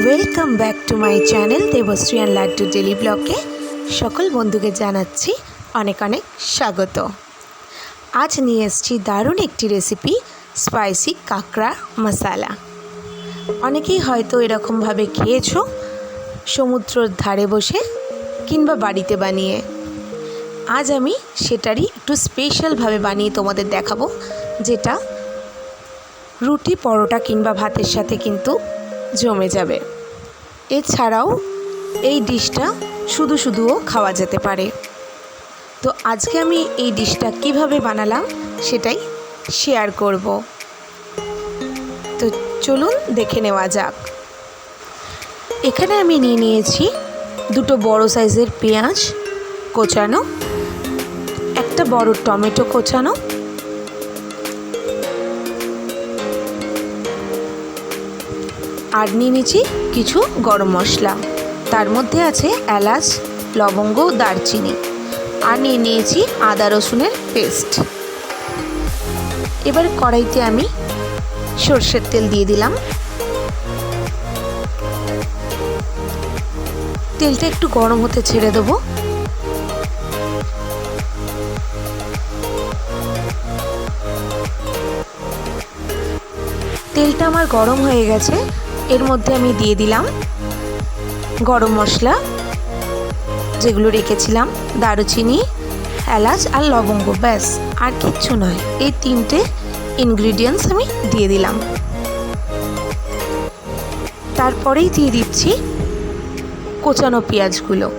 Welcome back to my channel Debashree and Laddu daily ব্লগে সকল বন্ধুকে জানাচ্ছি অনেক অনেক স্বাগত। আজ নিয়ে এসেছি দারুণ একটি রেসিপি, স্পাইসি কাঁকড়া মশালা। অনেকেই হয়তো এরকমভাবে খেয়েছো সমুদ্রের ধারে বসে কিংবা বাড়িতে বানিয়ে। আজ আমি সেটারই একটু স্পেশালভাবে বানিয়ে তোমাদের দেখাবো, যেটা রুটি, পরোটা কিংবা ভাতের সাথে কিন্তু জমে যাবে। এছাড়াও এই ডিশটা শুধু শুধুও খাওয়া যেতে পারে। তো আজকে আমি এই ডিশটা কিভাবে বানালাম সেটাই শেয়ার করব। তো চলুন দেখে নেওয়া যাক। এখানে আমি নিয়ে নিয়েছি দুটো বড় সাইজের পেঁয়াজ কোচানো, একটা বড় টমেটো কোচানো, আর নিয়ে নিয়েছি কিছু গরম মশলা, তার মধ্যে আছে এলাচ, লবঙ্গ, দারচিনি, আর নিয়ে নিয়েছি আদা রসুনের পেস্ট। এবার কড়াইতে আমি সর্ষের তেল দিয়ে দিলাম। তেলটা একটু গরম হতে ছেড়ে দেবো। তেলটা আমার গরম হয়ে গেছে। এর মধ্যে আমি দিয়ে দিলাম গরম মশলা যেগুলো রেখেছিলাম, দারুচিনি, এলাচ আর লবঙ্গ, ব্যাস আর কিচ্ছু নয়। এই তিনটে ইনগ্রিডিয়েন্টস আমি দিয়ে দিলাম। তারপরেই দিয়ে দিচ্ছি কোচানো পেঁয়াজগুলো।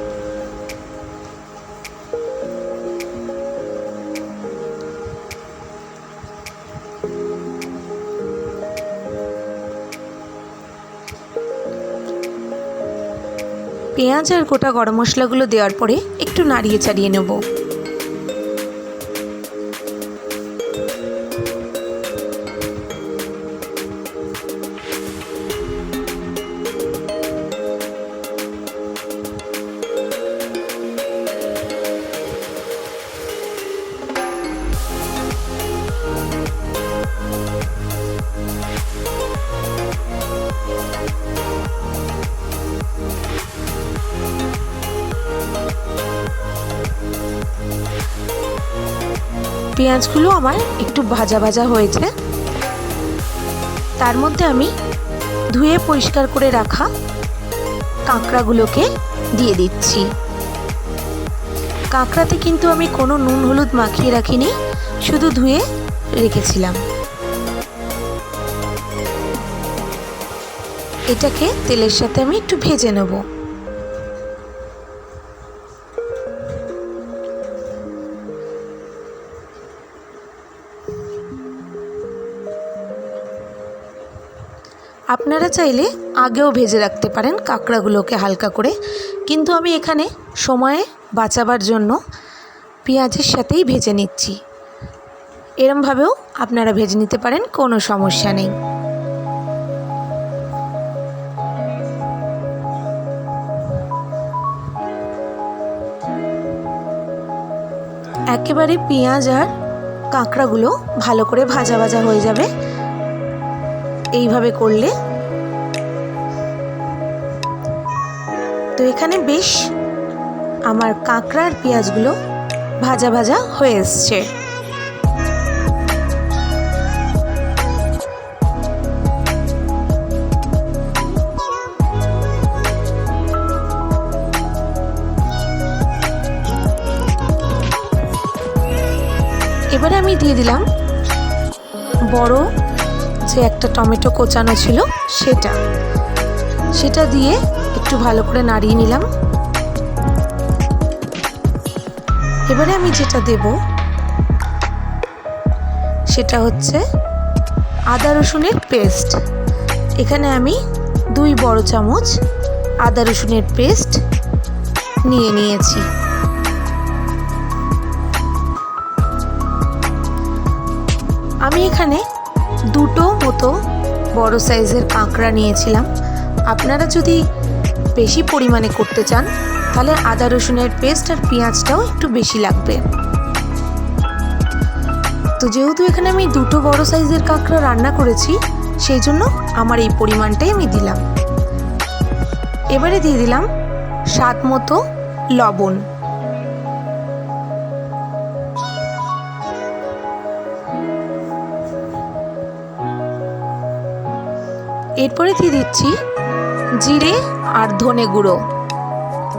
পেঁয়াজ আর গোটা গরম মশলাগুলো দেওয়ার পরে একটু নাড়িয়ে চাড়িয়ে নেব। পেঁয়াজগুলো আমার একটু ভাজা ভাজা হয়েছে। তার মধ্যে আমি ধুয়ে পরিষ্কার করে রাখা কাঁকড়াগুলোকে দিয়ে দিচ্ছি। কাঁকড়াতে কিন্তু আমি কোনো নুন হলুদ মাখিয়ে রাখিনি, শুধু ধুয়ে রেখেছিলাম। এটাকে তেলের সাথে আমি একটু ভেজে নেব। আপনারা চাইলে আগেও ভেজে রাখতে পারেন কাঁকড়াগুলোকে হালকা করে, কিন্তু আমি এখানে সময়ে বাঁচাবার জন্য পেঁয়াজের সাথেই ভেজে নিচ্ছি। এরমভাবেও আপনারা ভেজে নিতে পারেন, কোনো সমস্যা নেই। একেবারে পেঁয়াজ আর কাঁকড়াগুলো ভালো করে ভাজা ভাজা হয়ে যাবে এইভাবে করলে। তো এখানে বেশ আমার কাঁকড়া আর পেঁয়াজগুলো ভাজা ভাজা হয়ে এসছে। এবারে আমি দিয়ে দিলাম বড় যে একটা টমেটো কোচানো ছিল সেটা দিয়ে একটু ভালো করে নাড়িয়ে নিলাম। এবারে আমি যেটা দেব সেটা হচ্ছে আদা রসুনের পেস্ট। এখানে আমি 2 বড় চামচ আদা রসুনের পেস্ট নিয়ে নিয়েছি। আমি এখানে দুটো মতো বড় সাইজের কাঁকড়া নিয়েছিলাম। আপনারা যদি বেশি পরিমাণে করতে চান তাহলে আদা রসুনের পেস্ট আর পেঁয়াজটাও একটু বেশি লাগবে। তো যেহেতু এখানে আমি দুটো বড় সাইজের কাঁকড়া রান্না করেছি, সেই জন্য আমার এই পরিমাণটাই আমি দিলাম। এবারে দিয়ে দিলাম স্বাদ মতো লবণ। এরপরে দিয়ে দিচ্ছি জিরে আর ধনে গুঁড়ো।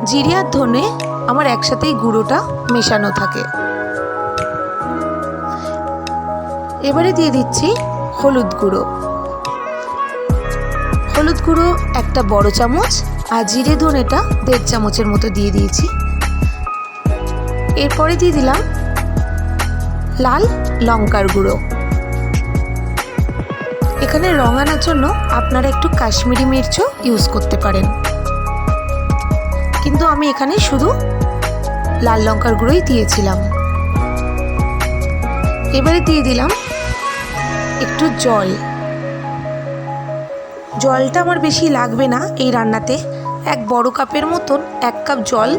জিরে আর ধনে আমার একসাথেই গুঁড়োটা মেশানো থাকে। এবারে দিয়ে দিচ্ছি হলুদ গুঁড়ো। হলুদ গুঁড়ো একটা বড় চামচ, আর জিরে ধনেটা 1.5 চামচের মতো দিয়ে দিয়েছি। এরপরে দিয়ে দিলাম লাল লঙ্কার গুঁড়ো। এখানে রং আনার জন্য আপনারা একটু কাশ্মীরি মির্চও ইউজ করতে পারেন, কিন্তু আমি এখানে শুধু লাল লঙ্কার গুঁড়োই দিয়েছিলাম। এবারে দিয়ে দিলাম একটু জল। জলটা আমার বেশি লাগবে না এই রান্নাতে, 1 বড় কাপের মতন 1 কাপ জল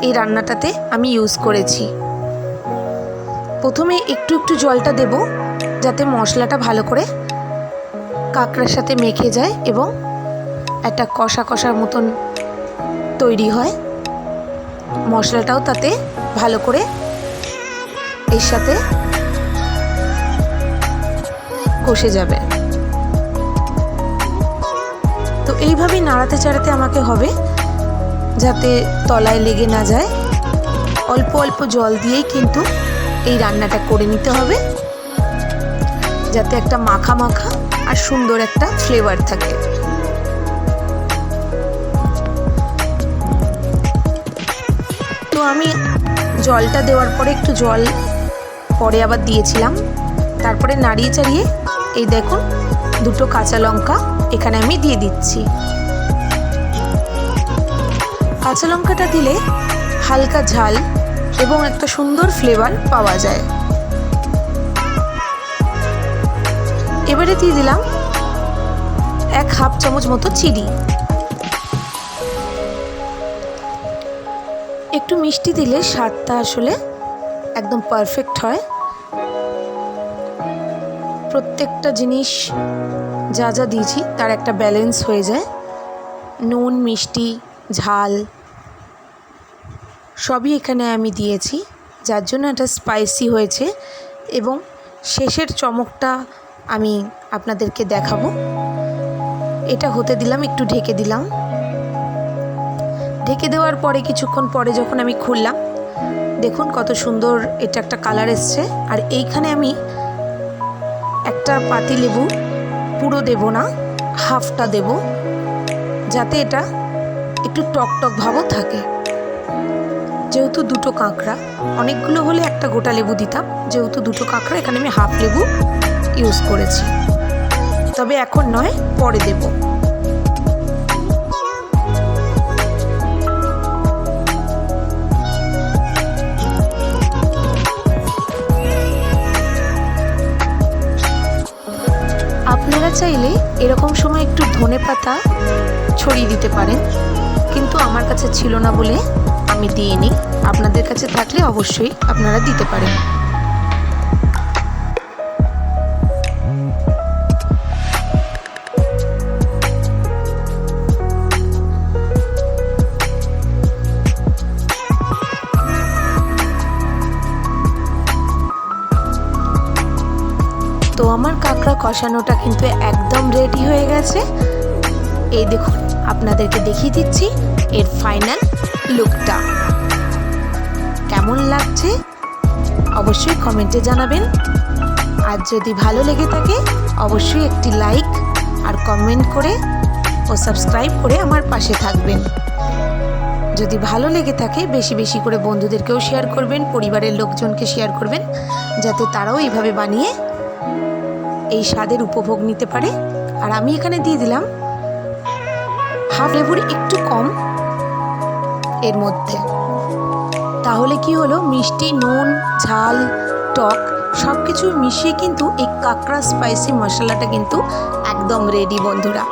এই রান্নাটাতে আমি ইউজ করেছি। প্রথমে একটু একটু জলটা দেব যাতে মশলাটা ভালো করে কাঁকড়ার সাথে মেখে যায় এবং একটা কষা কষার মতন তৈরি হয়। মশলাটাও তাতে ভালো করে এর সাথে কষে যাবে। তো এইভাবেই নাড়াতে চাড়াতে আমাকে হবে যাতে তলায় লেগে না যায়। অল্প অল্প জল দিয়েই কিন্তু এই রান্নাটা করে নিতে হবে যাতে একটা মাখা মাখা আর সুন্দর একটা ফ্লেভার থাকে। তো আমি জলটা দেওয়ার পরে একটু জল পরে আবার দিয়েছিলাম, তারপরে নাড়িয়ে চাড়িয়ে এই দেখুন 2 কাঁচা লঙ্কা এখানে আমি দিয়ে দিচ্ছি। কাঁচা লঙ্কাটা দিলে হালকা ঝাল এবং একটা সুন্দর ফ্লেভার পাওয়া যায়। এবারে দিয়ে দিলাম 1/2 চামচ মতো চিনি। একটু মিষ্টি দিলে স্বাদটা আসলে একদম পারফেক্ট হয়। প্রত্যেকটা জিনিস যা যা দিয়েছি তার একটা ব্যালেন্স হয়ে যায়। নুন, মিষ্টি, ঝাল সবই এখানে আমি দিয়েছি, যার জন্য এটা স্পাইসি হয়েছে। এবং শেষের চমকটা আমি আপনাদেরকে দেখাবো। এটা হতে দিলাম, একটু ঢেকে দিলাম। ঢেকে দেওয়ার পরে কিছুক্ষণ পরে যখন আমি খুললাম, দেখুন কত সুন্দর এটা একটা কালার এসছে। আর এইখানে আমি একটা পাতিলেবু পুরো দেব না, হাফটা দেব, যাতে এটা একটু টক টক ভাবও থাকে। যেহেতু 2 কাঁকড়া, অনেকগুলো হলে একটা গোটা লেবু দিতাম, যেহেতু 2 কাঁকড়া এখানে আমি হাফ লেবু ইউজ করেছি। তবে এখন নয়, পরে দেব। আপনারা চাইলে এরকম সময় একটু ধনেপাতা ছড়িয়ে দিতে পারেন, কিন্তু আমার কাছে ছিল না বলে আমি দিইনি। আপনাদের কাছে থাকলে অবশ্যই আপনারা দিতে পারেন। তো আমার কাঁকড়া কষানোটা কিন্তু একদম রেডি হয়ে গেছে। এই দেখুন, আপনাদেরকে দেখিয়ে দিচ্ছি এর ফাইনাল লুকটা কেমন লাগছে অবশ্যই কমেন্টে জানাবেন। আর যদি ভালো লেগে থাকে অবশ্যই একটি লাইক আর কমেন্ট করে ও সাবস্ক্রাইব করে আমার পাশে থাকবেন। যদি ভালো লেগে থাকে বেশি বেশি করে বন্ধুদেরকেও শেয়ার করবেন, পরিবারের লোকজনকে শেয়ার করবেন, যাতে তারাও এইভাবে বানিয়ে এই স্বাদের উপভোগ নিতে পারে। আর আমি এখানে দিয়ে দিলাম হাফ লেবুর একটু কম এর মধ্যে। তাহলে কি হলো, মিষ্টি, নুন, ঝাল, টক সব কিছু মিশিয়ে কিন্তু এই কাঁকড়া স্পাইসি মশলাটা কিন্তু একদম রেডি বন্ধুরা।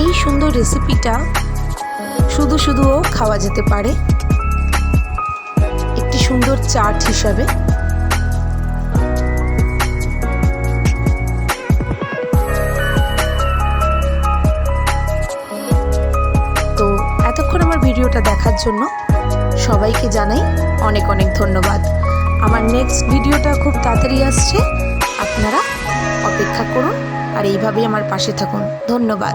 এই সুন্দর রেসিপিটা শুধু শুধুও খাওয়া যেতে পারে একটি সুন্দর চাট হিসাবে। ভিডিওটা দেখার জন্য সবাইকে জানাই অনেক অনেক ধন্যবাদ। আমার নেক্সট ভিডিওটা খুব তাড়াতাড়ি আসছে, আপনারা অপেক্ষা করুন আর এইভাবেই আমার পাশে থাকুন। ধন্যবাদ।